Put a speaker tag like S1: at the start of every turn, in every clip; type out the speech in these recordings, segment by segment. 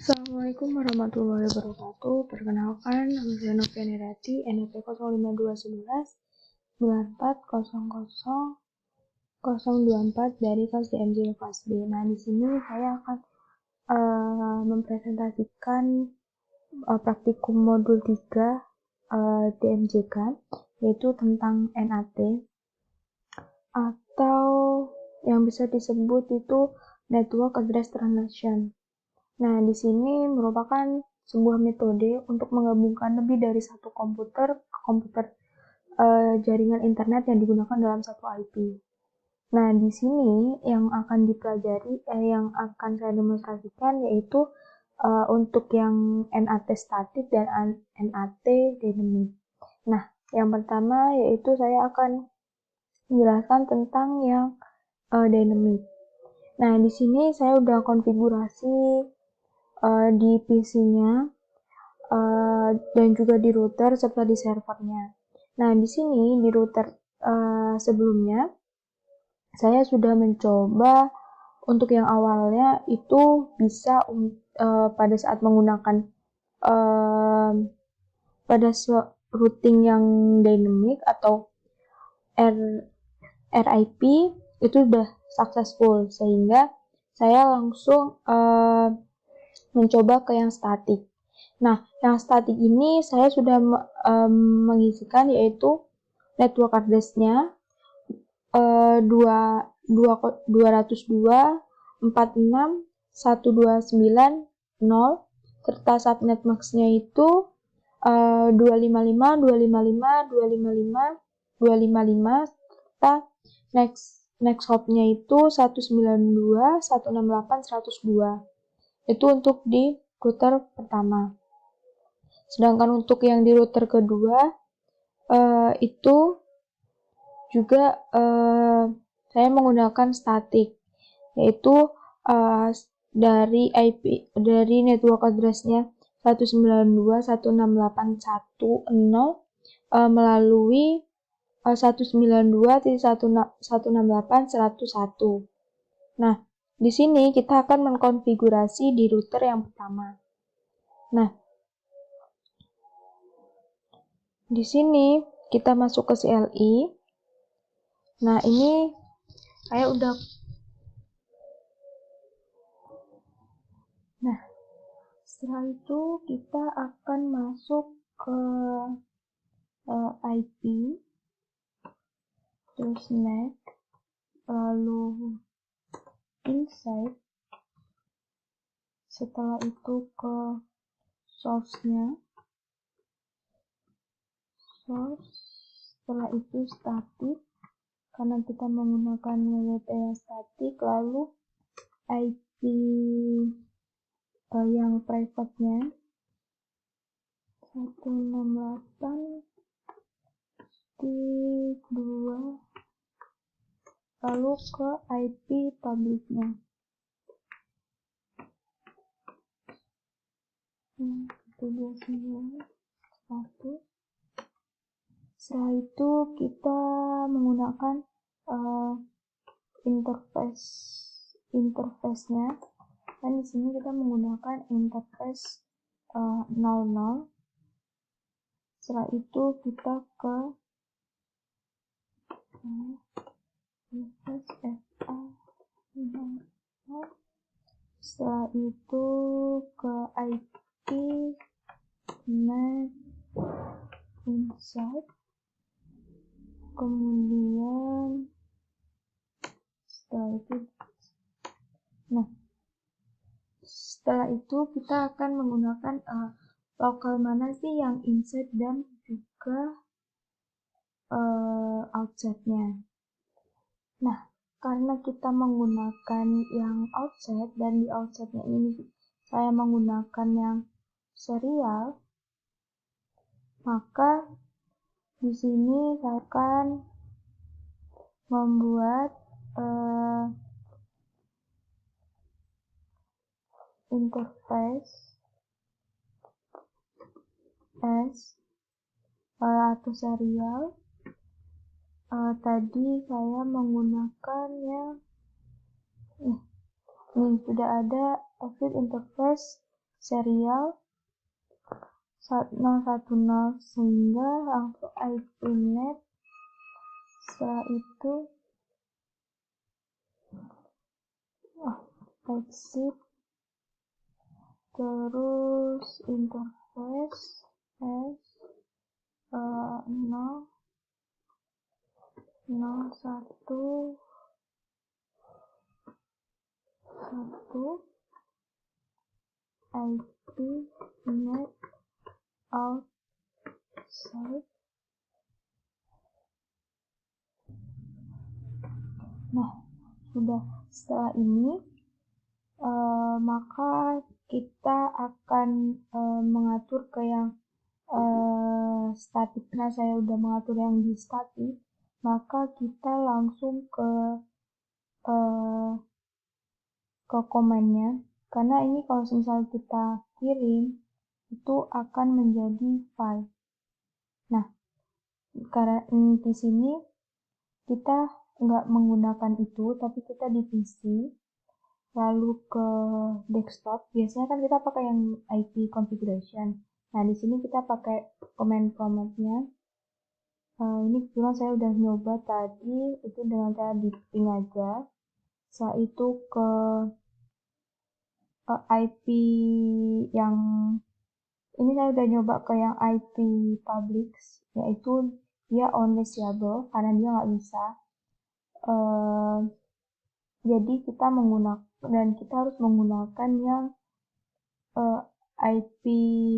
S1: Assalamualaikum warahmatullahi wabarakatuh. Perkenalkan, nama saya Noviani Rati, NIP 05211 940024 dari kelas DMJ kelas B. Nah, di sini saya akan mempresentasikan praktikum modul 3 DMJK, yaitu tentang NAT atau yang bisa disebut itu Network Address Translation. Nah, di sini merupakan sebuah metode untuk menggabungkan lebih dari satu komputer ke komputer jaringan internet yang digunakan dalam satu IP. Nah, di sini yang akan dipelajari, yang akan saya demonstrasikan yaitu untuk yang NAT statik dan NAT dynamic. Nah, yang pertama yaitu saya akan menjelaskan tentang yang dynamic. Nah, di sini saya udah konfigurasi di PC-nya dan juga di router serta di servernya. Nah, di sini di router sebelumnya saya sudah mencoba untuk yang awalnya itu bisa pada saat menggunakan pada routing yang dynamic atau RIP itu sudah successful, sehingga saya langsung mencoba ke yang statik. Nah, yang statik ini saya sudah mengisikan yaitu network address-nya 202.46.129.0 serta subnet max-nya itu 255.255.255.255 serta next hop-nya itu 192.168.102. Itu untuk di router pertama. Sedangkan untuk yang di router kedua itu juga saya menggunakan statik, yaitu dari IP dari network address-nya 192.168.1.0 melalui 192.168.101. Nah, di sini kita akan mengkonfigurasi di router yang pertama. Nah, di sini kita masuk ke CLI. Nah, ini saya udah. Nah, setelah itu kita akan masuk ke IP, terus NAT, lalu inside, setelah itu ke source-nya, setelah itu static, karena kita menggunakan WTA static, lalu IP yang private-nya 168.2, lalu ke IP public-nya 129.1. Setelah itu kita menggunakan interface-nya, dan di sini kita menggunakan interface 00. Setelah itu kita ke setelah itu ke IP NAT inside, kemudian setelah itu kita akan menggunakan lokal mana sih yang inside dan juga outside-nya. Nah, karena kita menggunakan yang outside dan di outside-nya ini saya menggunakan yang serial, maka di sini saya akan membuat interface atau serial. Tadi saya menggunakan yang ini sudah ada exit interface serial 010 sehingga langsung IP-net. Setelah itu exit, terus interface S 0 01 1 IP net outside. Nah, sudah. Setelah ini maka kita akan mengatur ke yang static. Nah, saya udah mengatur yang di static, maka kita langsung ke komennya, karena ini kalau misalnya kita kirim itu akan menjadi file. Nah, karena di sini kita nggak menggunakan itu, tapi kita di PC, lalu ke desktop. Biasanya kan kita pakai yang IP configuration. Nah, di sini kita pakai command promptnya. Ini kebetulan saya udah nyoba tadi itu dengan cara di ping aja. Setelah itu ke IP yang ini saya udah nyoba ke yang IP public, yaitu dia onlyable karena dia nggak bisa. Jadi kita harus menggunakan yang IP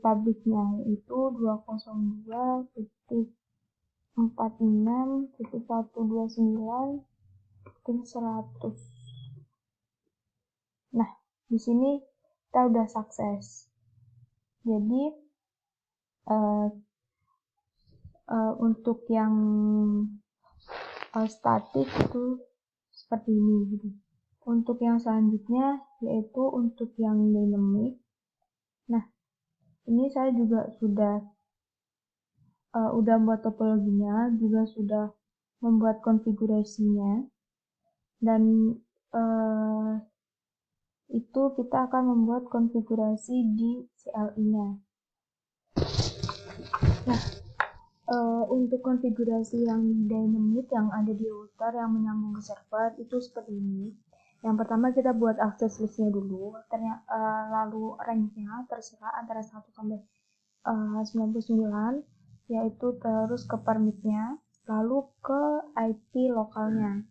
S1: publicnya, yaitu 202.46.129.100. Nah, di sini kita udah sukses. Jadi untuk yang static itu seperti ini gitu. Untuk yang selanjutnya yaitu untuk yang dynamic. Nah, ini saya juga sudah membuat topologinya, juga sudah membuat konfigurasinya, dan itu kita akan membuat konfigurasi di CLI-nya. Nah, untuk konfigurasi yang dynamic yang ada di router yang menyambung ke server itu seperti ini. Yang pertama kita buat access list-nya dulu, lalu range-nya terserah antara 1 sampai 99, yaitu terus ke permit-nya, lalu ke IP lokalnya.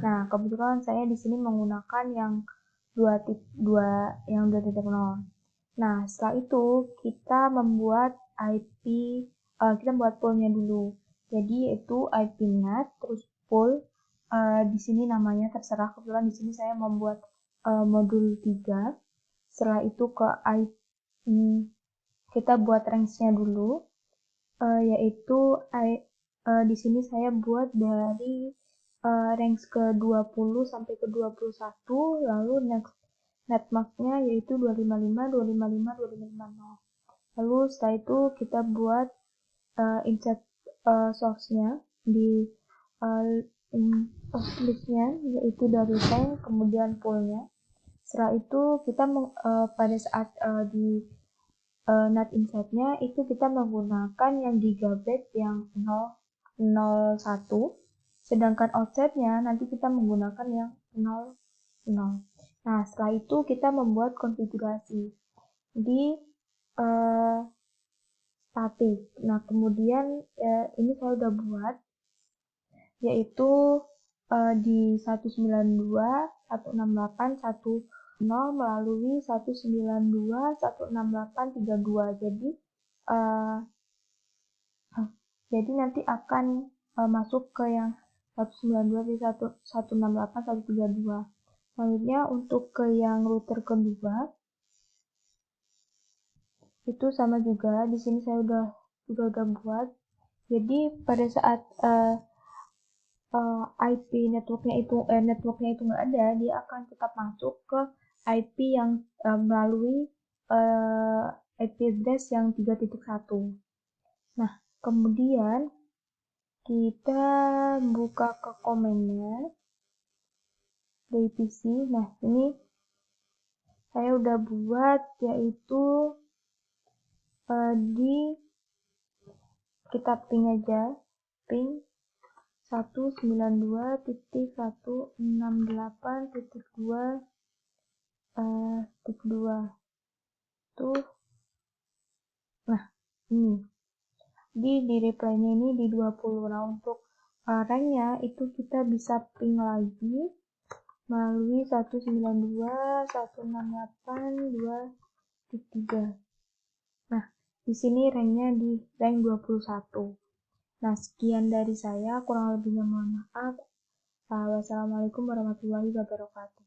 S1: Nah, kebetulan saya di sini menggunakan yang 2.0. Nah, setelah itu kita membuat kita buat pool-nya dulu. Jadi itu IP-net terus pool. Di sini namanya terserah, kebetulan di sini saya membuat modul 3. Setelah itu ke kita buat range-nya dulu, yaitu di sini saya buat dari range ke 20 sampai ke 21, lalu netmask-nya yaitu 255, 255, 255. Lalu setelah itu kita buat insert source-nya di list-nya, yaitu dari tank, kemudian pool-nya. Setelah itu kita pada saat di NAT insert-nya itu kita menggunakan yang gigabit yang 001, sedangkan offset-nya nanti kita menggunakan yang 00. Nah, setelah itu kita membuat konfigurasi di static. Nah, kemudian ini saya udah buat, yaitu di 192.168.1.0 melalui 192.168.32. Jadi nanti akan masuk ke yang 192.168.132. Selanjutnya untuk ke yang router kedua itu sama juga. Di sini saya udah buat. Jadi pada saat IP networknya itu nggak ada, dia akan tetap masuk ke IP yang melalui IP address yang 3.1. Nah, kemudian kita buka ke komennya dari PC. Nah, ini saya udah buat, yaitu di kita ping aja, ping 192.168.2.2 tuh. Nah, ini di reply-nya ini di 20. Nah, untuk ranknya itu kita bisa ping lagi melalui 192.168.2.3. Nah, di sini ranknya di rank 21. Nah, sekian dari saya, kurang lebihnya mohon maaf. Wassalamualaikum warahmatullahi wabarakatuh.